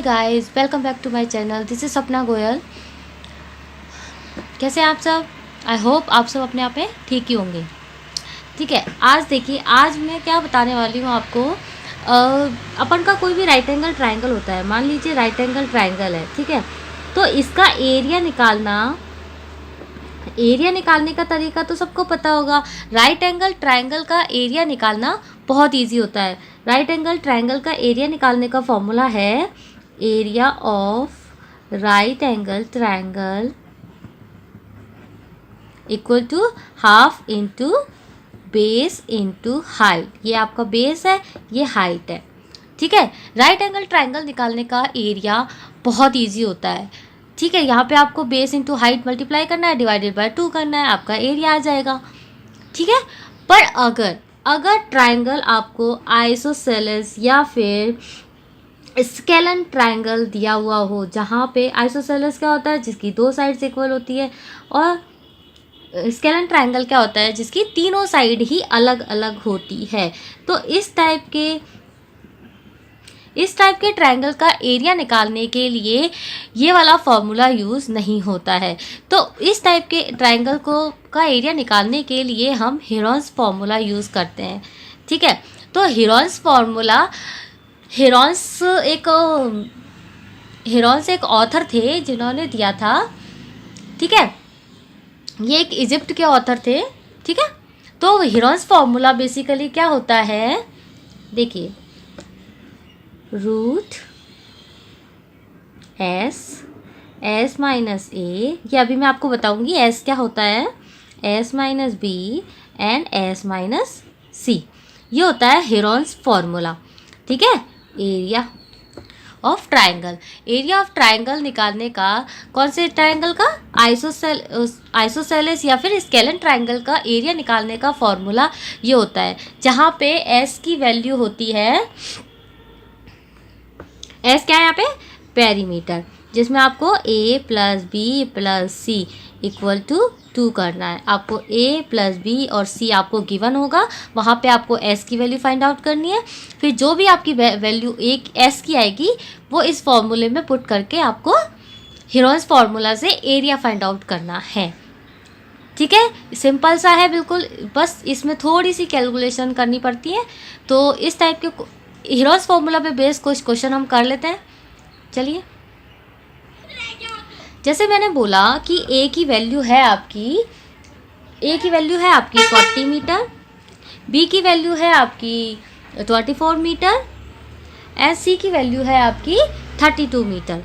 Guys, welcome back to my channel. This is Sapna Goyal. कैसे हैं आप सब? आई होप आप सब अपने आप में ठीक ही होंगे। ठीक है, आज देखिए, आज मैं क्या बताने वाली हूँ आपको। अपन का कोई भी राइट एंगल ट्रायंगल होता है, मान लीजिए राइट एंगल ट्रायंगल है, ठीक है। तो इसका एरिया निकालने का तरीका तो सबको पता होगा। राइट एंगल ट्रायंगल का एरिया निकालना बहुत इजी होता है। राइट एंगल ट्रायंगल का एरिया निकालने का फॉर्मूला है area of right angle triangle equal to half into base into height. ये आपका बेस है, ये हाइट है, ठीक है। राइट एंगल ट्रायंगल निकालने का एरिया बहुत इजी होता है, ठीक है। यहाँ पे आपको बेस इंटू हाइट मल्टीप्लाई करना है, डिवाइडेड बाय 2 करना है, आपका एरिया आ जाएगा, ठीक है। पर अगर ट्रायंगल आपको आइसोसेलेस या फिर स्केलन ट्रायंगल दिया हुआ हो, जहाँ पे आइसोसेलेस क्या होता है, जिसकी 2 साइड्स इक्वल होती है, और स्केलन ट्रायंगल क्या होता है, जिसकी तीनों साइड ही अलग अलग होती है। तो इस टाइप के ट्रायंगल का एरिया निकालने के लिए ये वाला फॉर्मूला यूज़ नहीं होता है। तो इस टाइप के ट्रायंगल का एरिया निकालने के लिए हम हेरॉन्स फॉर्मूला यूज़ करते हैं, ठीक है। तो हेरॉन्स एक ऑथर थे जिन्होंने दिया था, ठीक है। ये एक इजिप्ट के ऑथर थे, ठीक है। तो हेरॉन्स फॉर्मूला बेसिकली क्या होता है, देखिए, रूट एस माइनस ए, ये अभी मैं आपको बताऊंगी एस क्या होता है, s minus b and s minus c, ये होता है हेरॉन्स फॉर्मूला, ठीक है। एरिया ऑफ ट्रायंगल निकालने का, कौन से ट्रायंगल का, आइसोसेलेस या फिर स्केलन ट्रायंगल का एरिया निकालने का फॉर्मूला ये होता है, जहाँ पे एस की वैल्यू होती है, एस क्या है यहाँ पे, पेरीमीटर, जिसमें आपको a plus B plus C equal to 2 करना है। आपको ए प्लस बी और सी आपको गिवन होगा, वहाँ पे आपको एस की वैल्यू फाइंड आउट करनी है। फिर जो भी आपकी वैल्यू एक एस की आएगी वो इस फॉर्मूले में पुट करके आपको हेरॉन्स फॉर्मूला से एरिया फाइंड आउट करना है, ठीक है। सिंपल सा है बिल्कुल, बस इसमें थोड़ी सी कैलकुलेशन करनी पड़ती है। तो इस टाइप के हेरॉन्स फॉर्मूला पे बेस कुछ क्वेश्चन हम कर लेते हैं, चलिए। जैसे मैंने बोला कि ए की वैल्यू है आपकी 40 मीटर, बी की वैल्यू है आपकी 24 मीटर एंड सी की वैल्यू है आपकी 32 मीटर,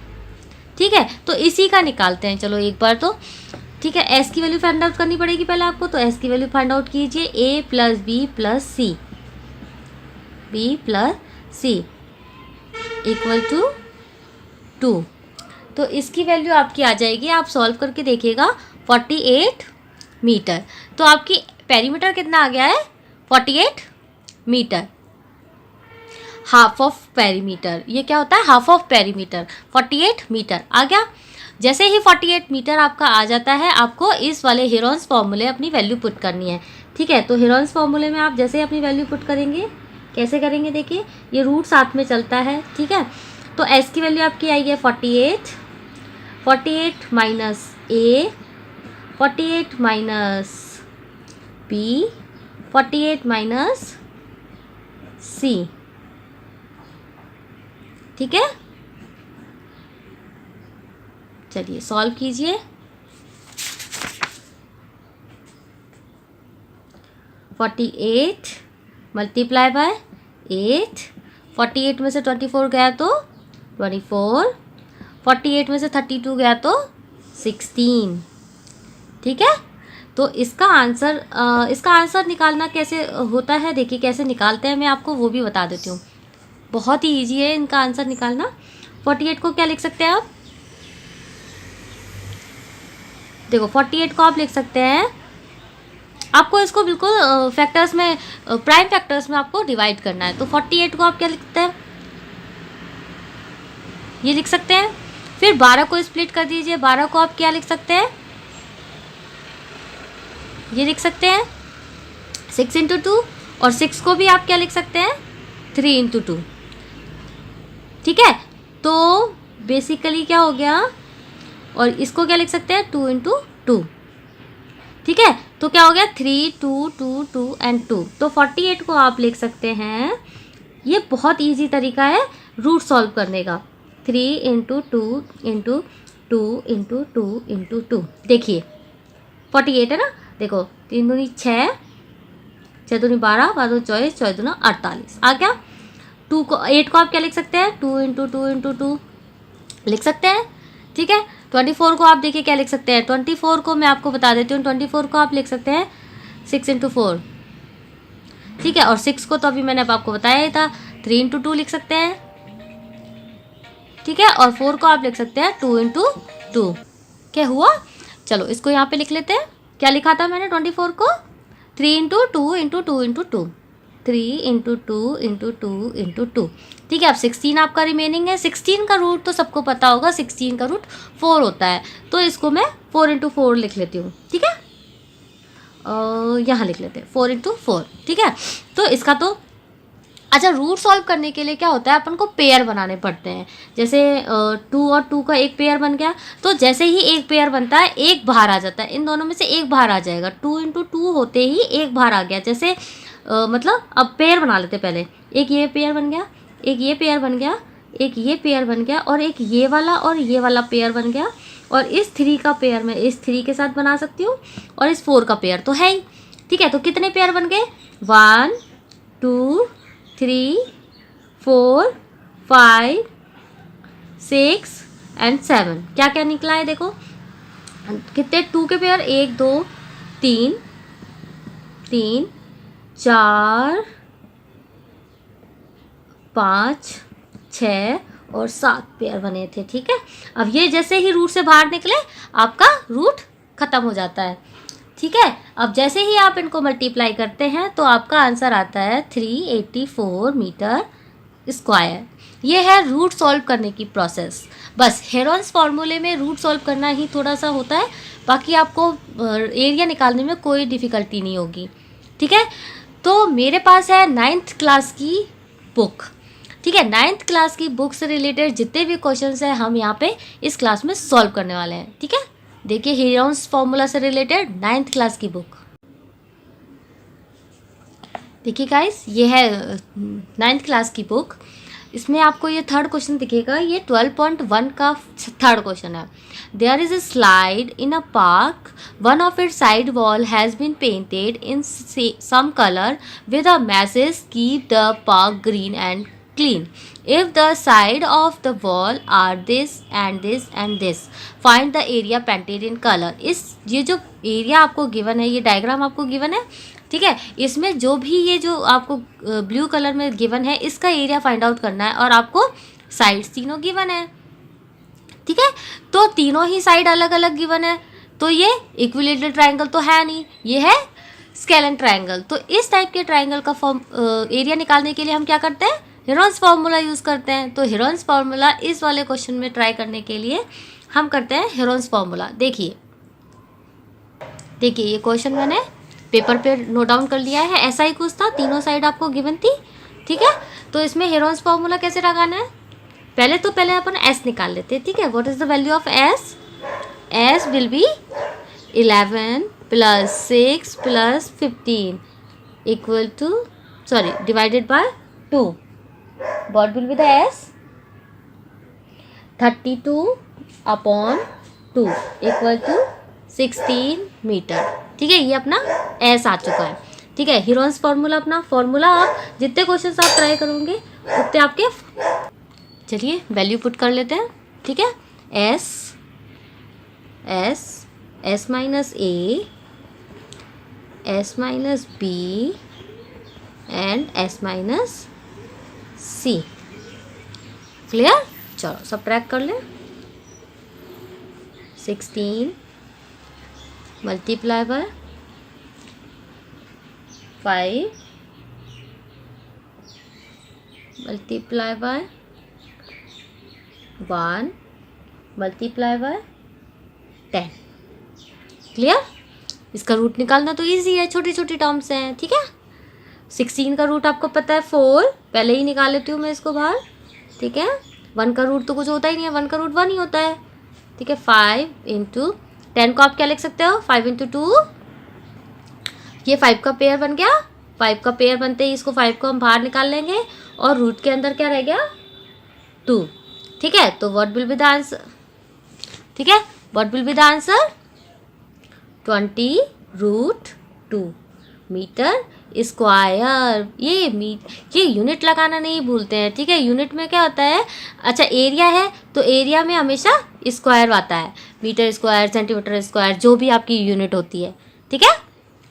ठीक है। तो इसी का निकालते हैं, चलो एक बार तो, ठीक है। एस की वैल्यू फाइंड आउट करनी पड़ेगी पहले आपको, तो एस की वैल्यू फाइंड आउट कीजिए, a plus B plus C equal to 2। तो इसकी वैल्यू आपकी आ जाएगी, आप सॉल्व करके देखिएगा, 48 मीटर। तो आपकी पेरीमीटर कितना आ गया है, 48 मीटर, हाफ ऑफ पेरीमीटर। ये क्या होता है, हाफ ऑफ पेरीमीटर, 48 मीटर आ गया। जैसे ही 48 मीटर आपका आ जाता है, आपको इस वाले हेरॉन्स फॉर्मूले अपनी वैल्यू पुट करनी है, ठीक है। तो हेरॉन्स फॉर्मूले में आप जैसे अपनी वैल्यू पुट करेंगे, कैसे करेंगे, देखिए, ये रूट साथ में चलता है, ठीक है। तो एस की वैल्यू आपकी आई है 48 माइनस ए, 48 माइनस बी, 48 माइनस सी, ठीक है। चलिए सॉल्व कीजिए, 48 मल्टीप्लाई बाय 8, 48 में से 24 गया तो 24, 48 में से 32 गया तो 16, ठीक है। तो इसका आंसर निकालना कैसे होता है, देखिए कैसे निकालते हैं, मैं आपको वो भी बता देती हूँ। बहुत ही इजी है इनका आंसर निकालना। 48 को क्या लिख सकते हैं आप, देखो 48 को आप लिख सकते हैं, आपको इसको बिल्कुल फैक्टर्स में, प्राइम फैक्टर्स में आपको डिवाइड करना है। तो 48 को आप क्या लिखते हैं, ये लिख सकते हैं। फिर 12 को स्प्लिट कर दीजिए, 12 को आप क्या लिख सकते हैं, ये लिख सकते हैं 6 इंटू 2, और 6 को भी आप क्या लिख सकते हैं, 3 इंटू 2, ठीक है। तो बेसिकली क्या हो गया, और इसको क्या लिख सकते हैं 2 इंटू 2, ठीक है। तो क्या हो गया 3 2 2 2 एंड 2, तो 48 को आप लिख सकते हैं। ये बहुत इजी तरीका है रूट सॉल्व करने का। 3 इंटू 2 इंटू 2 इंटू 2 इंटू 2, देखिए 48 है ना, देखो 3 दूनी 6, 6 दूनी 12, 12 24, 24 दूना 48 आ गया। 2 को 8 को आप क्या लिख सकते हैं 2 इंटू 2 इंटू 2 लिख सकते हैं, ठीक है। 24 को आप देखिए क्या लिख सकते हैं, 24 को मैं आपको बता देती हूँ, 24 को आप लिख सकते हैं 6 इंटू 4, ठीक है। और 6 को तो अभी मैंने अब आपको बताया ही था, 3 इंटू 2 लिख सकते हैं, ठीक है। और 4 को आप लिख सकते हैं 2 इंटू 2, क्या हुआ। चलो इसको यहाँ पे लिख लेते हैं, क्या लिखा था मैंने 24 को 3 into 2 into 2 into 2, 3 into 2 into 2 into 2, ठीक है। अब 16 आपका रिमेनिंग है। 16 का रूट तो सबको पता होगा, 16 का रूट 4 होता है, तो इसको मैं 4 इंटू 4 लिख लेती हूँ, ठीक है। यहाँ लिख लेते हैं 4 इंटू 4, ठीक है। तो इसका तो अच्छा, रूट सॉल्व करने के लिए क्या होता है, अपन को पेयर बनाने पड़ते हैं। जैसे 2 और 2 का एक पेयर बन गया, तो जैसे ही एक पेयर बनता है एक बाहर आ जाता है, इन दोनों में से एक बाहर आ जाएगा। 2 इंटू 2 होते ही एक बाहर आ गया, जैसे मतलब अब पेयर बना लेते पहले, एक ये पेयर बन गया, एक ये पेयर बन गया, एक ये पेयर बन गया, और एक ये वाला और ये वाला पेयर बन गया। और इस 3 का पेयर मैं इस 3 के साथ बना सकती हूँ, और इस 4 का पेयर तो है ही, ठीक है। तो कितने पेयर बन गए 1 2 3 4 5 6 एंड 7, क्या क्या निकला है देखो, कितने 2 के पेयर 1 2 3 3 4 5 6 और 7 पेयर बने थे, ठीक है। अब ये जैसे ही रूट से बाहर निकले आपका रूट खत्म हो जाता है, ठीक है। अब जैसे ही आप इनको मल्टीप्लाई करते हैं तो आपका आंसर आता है 384 मीटर स्क्वायर। ये है रूट सॉल्व करने की प्रोसेस। बस हेरोन्स फार्मूले में रूट सॉल्व करना ही थोड़ा सा होता है, बाकी आपको एरिया निकालने में कोई डिफ़िकल्टी नहीं होगी, ठीक है। तो मेरे पास है 9th क्लास की बुक, ठीक है। 9th क्लास की बुक से रिलेटेड जितने भी क्वेश्चंस हैं हम यहाँ पे इस क्लास में सॉल्व करने वाले हैं, ठीक है। देखिए हेरोन्स फार्मूला से रिलेटेड 9th क्लास की बुक, देखिए गाइस ये है 9th क्लास की बुक। इसमें आपको ये 3rd क्वेश्चन दिखेगा, ये 12.1 का 3rd क्वेश्चन है। There is a slide in a park, one of its side wall has been painted in some colour with a message keep the park green and clean. If the side of the wall are this and this and this, find the area painted in color. इस ये जो area आपको given है, ये diagram आपको given है, ठीक है। इसमें जो भी ये जो आपको ब्लू कलर में गिवन है इसका एरिया फाइंड आउट करना है, और आपको साइड्स तीनों गिवन है, ठीक है। तो तीनों ही साइड अलग अलग गिवन है, तो ये इक्विलेटरल ट्रायंगल तो है नहीं, ये है स्केलन ट्रायंगल। तो इस टाइप के ट्रायंगल का फॉर्म एरिया निकालने के लिए हम क्या करते हैं, हेरोन्स फार्मूला यूज़ करते हैं। तो हेरोन्स फार्मूला इस वाले क्वेश्चन में ट्राई करने के लिए हम करते हैं हेरोन्स फार्मूला। देखिए देखिए ये क्वेश्चन मैंने पेपर पे नोट डाउन कर लिया है, ऐसा ही कुछ था, तीनों साइड आपको गिवन थी, ठीक है। तो इसमें हेरोन्स फार्मूला कैसे लगाना है, पहले अपन एस निकाल लेते हैं, ठीक है। What is the value of S, S will be 11 + 6 + 15 equal to divided by 2. What will be the S? 32/2 equal to 16 metre, ठीक है। ये अपना S आ चुका है, ठीक है। हेरोन्स फार्मूला अपना फॉर्मूला, आप जितने क्वेश्चन आप ट्राई करोगे उतने आपके, चलिए वैल्यू पुट कर लेते हैं, ठीक है। S minus A, S minus B and S minus C, clear. चलो सब्ट्रैक्ट कर लें, 16 multiply by 5 multiply by 1 multiply by 10, clear. इसका रूट निकालना तो इजी है, छोटी छोटी टर्म्स हैं, ठीक है। 16 का रूट आपको पता है 4, पहले ही निकाल लेती हूँ मैं इसको बाहर, ठीक है। 1 का रूट तो कुछ होता ही नहीं है, 1 का रूट 1 ही होता है, ठीक है। 5 इंटू 10 को आप क्या लिख सकते हो, 5 इंटू 2, ये 5 का पेयर बन गया, 5 का पेयर बनते ही इसको 5 को हम बाहर निकाल लेंगे और रूट के अंदर क्या रह गया, 2, ठीक है। तो what will be the answer, ठीक है, what will be the answer, 20√2 metre square. ये यूनिट लगाना नहीं भूलते हैं, ठीक है। यूनिट में क्या होता है, अच्छा एरिया है तो एरिया में हमेशा स्क्वायर आता है, मीटर स्क्वायर, सेंटीमीटर स्क्वायर, जो भी आपकी यूनिट होती है, ठीक है।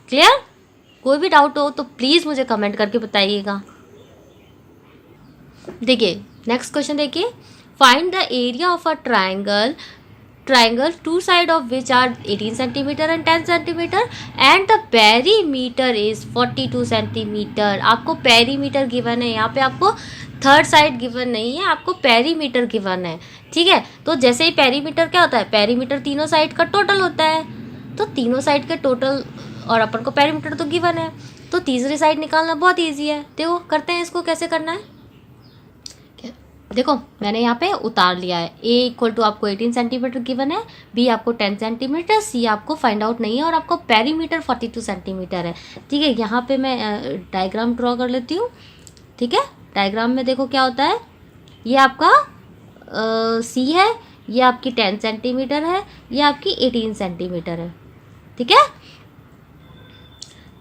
क्लियर? कोई भी डाउट हो तो प्लीज़ मुझे कमेंट करके बताइएगा। देखिए नेक्स्ट क्वेश्चन देखिए, find the area of a triangle two side of which are 18 centimeter and 10 centimeter and the perimeter is 42 centimeter। आपको पेरीमीटर गिवन है, यहाँ पे आपको थर्ड साइड गिवन नहीं है, आपको पेरीमीटर गिवन है, ठीक है। तो जैसे ही पेरीमीटर क्या होता है, पेरीमीटर तीनों साइड का टोटल होता है, तो तीनों साइड के टोटल और अपन को पेरीमीटर तो गिवन है, तो तीसरी साइड निकालना बहुत ईजी है। देखो करते हैं इसको, कैसे करना है, देखो मैंने यहाँ पे उतार लिया है। ए इक्वल टू आपको 18 सेंटीमीटर गिवन है, बी आपको 10 सेंटीमीटर, सी आपको फाइंड आउट नहीं है और आपको पेरीमीटर 42 सेंटीमीटर है, ठीक है। यहाँ पे मैं डायग्राम ड्रॉ कर लेती हूँ, ठीक है। डायग्राम में देखो क्या होता है, ये आपका सी है, ये आपकी 10 सेंटीमीटर है, ये आपकी 18 सेंटीमीटर है, ठीक है,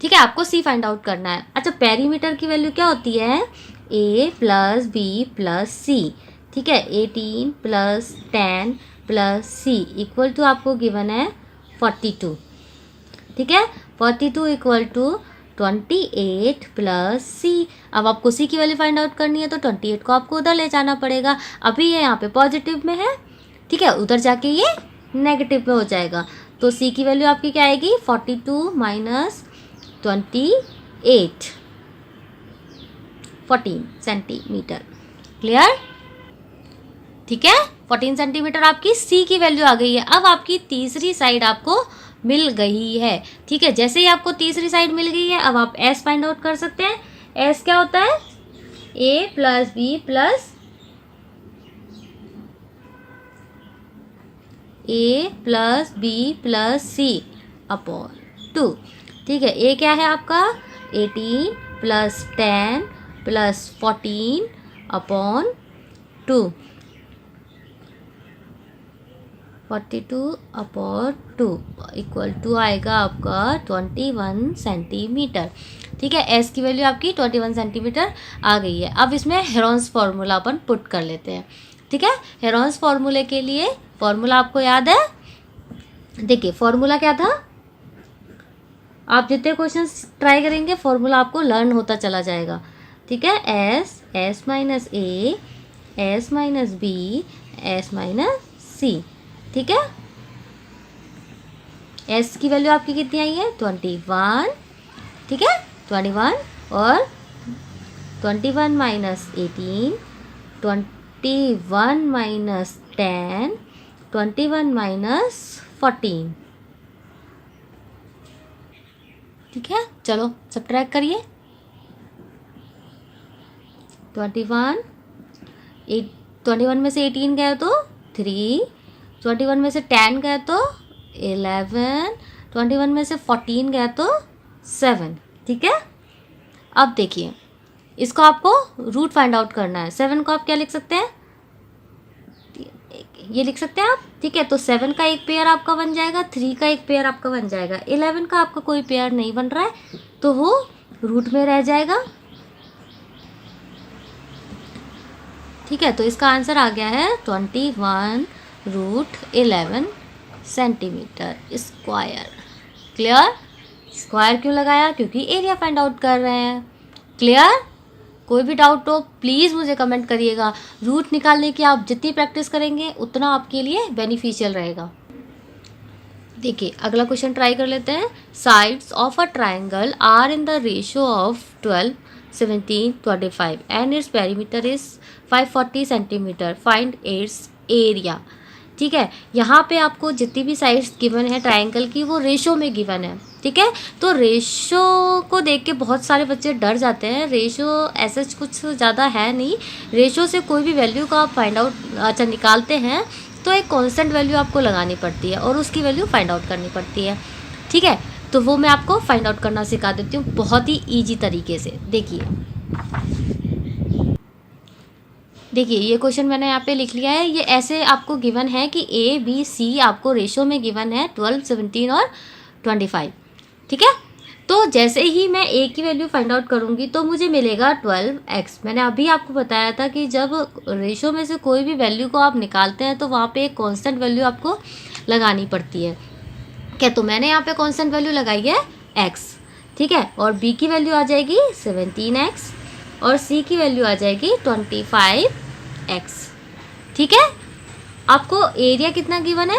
ठीक है। आपको सी फाइंड आउट करना है। अच्छा पेरीमीटर की वैल्यू क्या होती है, A plus B plus C, ठीक है। 18 plus 10 plus C equal to आपको गिवन है 42, ठीक है। 42 इक्वल टू 28 प्लस सी। अब आपको सी की वैल्यू फाइंड आउट करनी है तो 28 को आपको उधर ले जाना पड़ेगा। अभी ये यहाँ पे पॉजिटिव में है, ठीक है, उधर जाके ये नेगेटिव में हो जाएगा। तो सी की वैल्यू आपकी क्या आएगी, 42 माइनस 28, 14 सेंटीमीटर। क्लियर? ठीक है, 14 सेंटीमीटर आपकी सी की वैल्यू आ गई है। अब आपकी तीसरी साइड आपको मिल गई है, ठीक है। जैसे ही आपको तीसरी साइड मिल गई है, अब आप एस फाइंड आउट कर सकते हैं। एस क्या होता है, A plus B plus A plus B plus C upon 2, ठीक है। ए क्या है आपका 18 plus 10 plus 14 upon 2, 42 upon 2 equal to आएगा आपका 21 सेंटीमीटर, ठीक है। एस की वैल्यू आपकी 21 सेंटीमीटर आ गई है। अब इसमें हेरोन्स फार्मूला अपन पुट कर लेते हैं, ठीक है। हेरोन्स फार्मूले के लिए फार्मूला आपको याद है, देखिए फार्मूला क्या था, आप जितने क्वेश्चंस ट्राई करेंगे फार्मूला आपको लर्न होता चला जाएगा, ठीक है। S minus a, s minus b, s minus c, ठीक है। एस की वैल्यू आपकी कितनी आई है 21, ठीक है, 21 और 21 माइनस 18, 21 माइनस 10, 21 माइनस 14, ठीक है। चलो सब ट्रैक करिए, 21 में से 18 गया तो 3, 21 में से 10 गया तो 11, 21 में से 14 गया तो 7, ठीक है। अब देखिए इसको आपको रूट फाइंड आउट करना है। 7 को आप क्या लिख सकते हैं, ये लिख सकते हैं आप, ठीक है। तो 7 का एक पेयर आपका बन जाएगा, 3 का एक पेयर आपका बन जाएगा, 11 का आपका कोई पेयर नहीं बन रहा है तो वो रूट में रह जाएगा, ठीक है। तो इसका आंसर आ गया है 21√11 सेंटीमीटर स्क्वायर। क्लियर? स्क्वायर क्यों लगाया, क्योंकि एरिया फाइंड आउट कर रहे हैं। क्लियर? कोई भी डाउट हो प्लीज़ मुझे कमेंट करिएगा। रूट निकालने की आप जितनी प्रैक्टिस करेंगे उतना आपके लिए बेनिफिशियल रहेगा। देखिए अगला क्वेश्चन ट्राई कर लेते हैं। Sides of a triangle are in the ratio of 12, 17, 25 and its perimeter is 540 centimetre. Find its area. ठीक है। यहाँ पे आपको जितनी भी साइड्स गिवन है ट्रायंगल की वो रेशो में गिवन है, ठीक है। तो रेशो को देख के बहुत सारे बच्चे डर जाते हैं। रेशो ऐसा कुछ ज़्यादा है नहीं। रेशो से कोई भी वैल्यू का आप फाइंड आउट अच्छा निकालते हैं तो एक कांस्टेंट वैल्यू आपको लगानी पड़ती है और उसकी वैल्यू फाइंड आउट करनी पड़ती है, ठीक है। तो वो मैं आपको फाइंड आउट करना सिखा देती हूँ बहुत ही ईजी तरीके से। देखिए ये क्वेश्चन मैंने यहाँ पे लिख लिया है। ये ऐसे आपको गिवन है कि ए बी सी आपको रेशो में गिवन है 12, 17 और 25, ठीक है। तो जैसे ही मैं ए की वैल्यू फाइंड आउट करूँगी तो मुझे मिलेगा 12x। मैंने अभी आपको बताया था कि जब रेशो में से कोई भी वैल्यू को आप निकालते हैं तो वहाँ पे एक कांस्टेंट वैल्यू आपको लगानी पड़ती है, क्या। तो मैंने यहाँ पे कांस्टेंट वैल्यू लगाई है x, ठीक है। और b की वैल्यू आ जाएगी 17x और c की वैल्यू आ जाएगी 25x, ठीक है। आपको एरिया कितना गिवन है,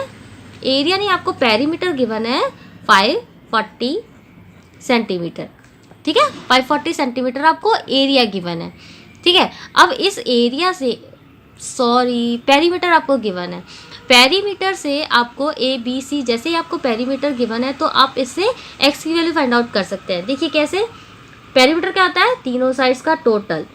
एरिया नहीं आपको पेरीमीटर गिवन है 540 सेंटीमीटर, ठीक है। 540 सेंटीमीटर आपको एरिया गिवन है, ठीक है। अब इस एरिया से पेरीमीटर आपको गिवन है। पेरीमीटर से आपको ए बी सी जैसे ही आपको पेरीमीटर गिवन है तो आप इससे एक्स की वैल्यू फाइंड आउट कर सकते हैं। देखिए कैसे, पेरीमीटर क्या होता है, तीनों साइड्स का टोटल।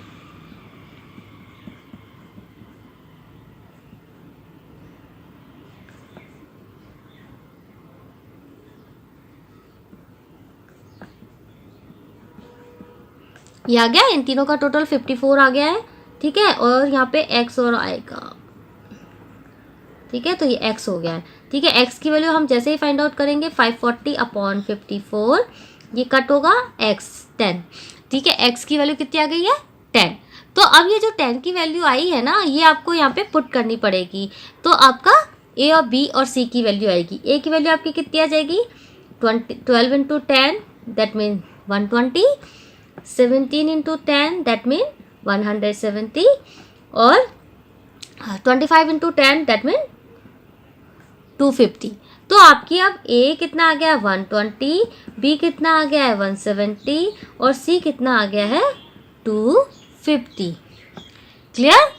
ये आ गया, इन तीनों का टोटल 54 आ गया है, ठीक है। और यहाँ पे x और आएगा, ठीक है। तो ये x हो गया है, ठीक है। x की वैल्यू हम जैसे ही फाइंड आउट करेंगे 540/54, ये कट होगा x 10, ठीक है। x की वैल्यू कितनी आ गई है 10। तो अब ये जो 10 की वैल्यू आई है ना, ये आपको यहाँ पे पुट करनी पड़ेगी। तो आपका a और b और c की वैल्यू आएगी। a की वैल्यू आपकी कितनी आ जाएगी 12 × 10 दैट मीन 120, 17 × 10 दैट मीन 170 और 25 × 10 दैट मीन 250। तो आपकी अब A कितना आ गया है 120, B कितना आ गया है 170 और C कितना आ गया है 250। क्लियर।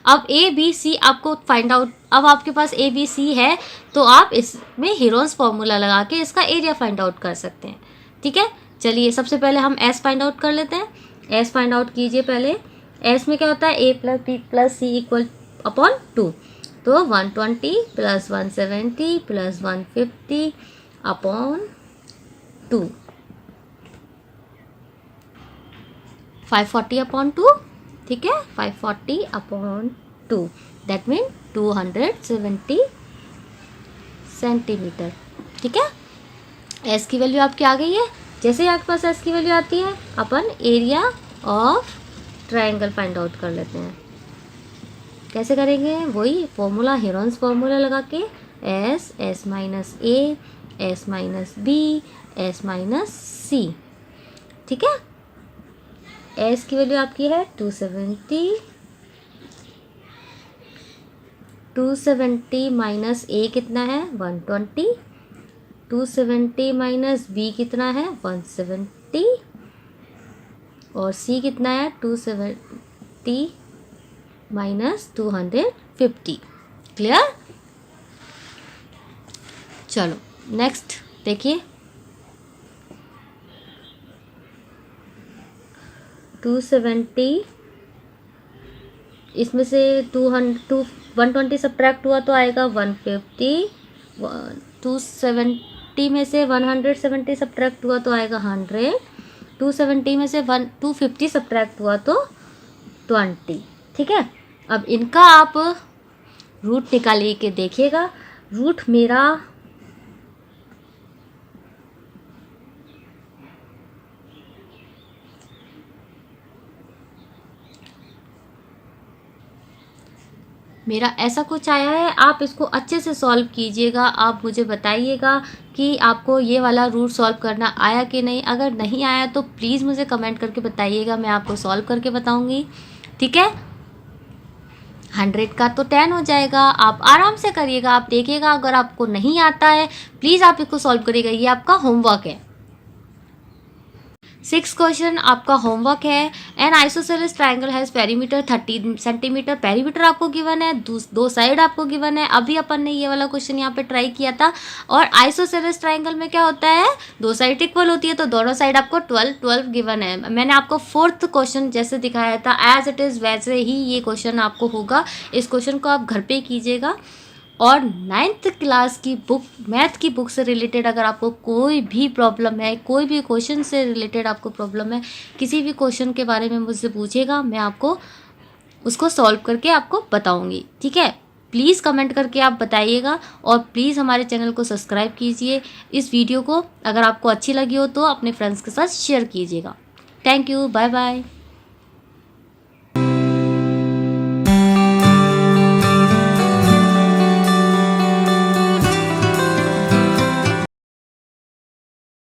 अब A B C आपको फाइंड आउट, अब आपके पास A B C है तो आप इसमें हीरोन्स फॉर्मूला लगा के इसका एरिया फाइंड आउट कर सकते हैं, ठीक है। चलिए सबसे पहले हम S फाइंड आउट कर लेते हैं। S फाइंड आउट कीजिए पहले। S में क्या होता है A + B + C = 2। तो 120 + 170 + 150 / 2, 540/2, ठीक है। 540/2 दैट मीन 270 सेंटीमीटर, ठीक है। एस की वैल्यू आपकी आ गई है। जैसे ही आपके पास एस की वैल्यू आती है अपन area of triangle find out कर लेते हैं। कैसे करेंगे, वही फॉर्मूला, हीरोन्स फॉर्मूला लगा के s, s minus a, s minus b, s minus c, ठीक है। एस की वैल्यू आपकी है 270, 270 माइनस ए कितना है 120, 270 माइनस बी कितना है 170 और सी कितना है 270 माइनस 250। क्लियर। चलो नेक्स्ट देखिए, 270 इसमें से 120 सब्ट्रैक्ट हुआ तो आएगा 150, 270 में से 170 सब्ट्रैक्ट हुआ तो आएगा 100, 270 में से 250 सब्ट्रैक्ट हुआ तो 20, ठीक है। अब इनका आप रूट निकालिए के देखिएगा। रूट मेरा ऐसा कुछ आया है। आप इसको अच्छे से सॉल्व कीजिएगा। आप मुझे बताइएगा कि आपको ये वाला रूट सॉल्व करना आया कि नहीं। अगर नहीं आया तो प्लीज़ मुझे कमेंट करके बताइएगा, मैं आपको सॉल्व करके बताऊंगी, ठीक है। 100 का तो 10 हो जाएगा। आप आराम से करिएगा, आप देखिएगा। अगर आपको नहीं आता है प्लीज़ आप इसको सॉल्व करिएगा, ये आपका होमवर्क है। 6 क्वेश्चन आपका होमवर्क है। N isosceles triangle has perimeter 30 centimetre perimeter आपको गिवन है, दो साइड आपको गिवन है। अभी अपन ने ये वाला क्वेश्चन यहाँ पे ट्राई किया था। और आइसोसेलेस ट्राइंगल में क्या होता है, दो साइड इक्वल होती है, तो दोनों साइड आपको 12 गिवन है। मैंने आपको 4th क्वेश्चन जैसे दिखाया था एज इट इज़ वैसे ही ये क्वेश्चन आपको होगा। इस क्वेश्चन को आप घर पे कीजिएगा। और 9th क्लास की बुक, मैथ की बुक से रिलेटेड अगर आपको कोई भी प्रॉब्लम है, कोई भी क्वेश्चन से रिलेटेड आपको प्रॉब्लम है, किसी भी क्वेश्चन के बारे में मुझसे पूछिएगा, मैं आपको उसको सॉल्व करके आपको बताऊंगी। ठीक है, प्लीज़ कमेंट करके आप बताइएगा। और प्लीज़ हमारे चैनल को सब्सक्राइब कीजिए। इस वीडियो को अगर आपको अच्छी लगी हो तो अपने फ्रेंड्स के साथ शेयर कीजिएगा। Thank you, bye bye.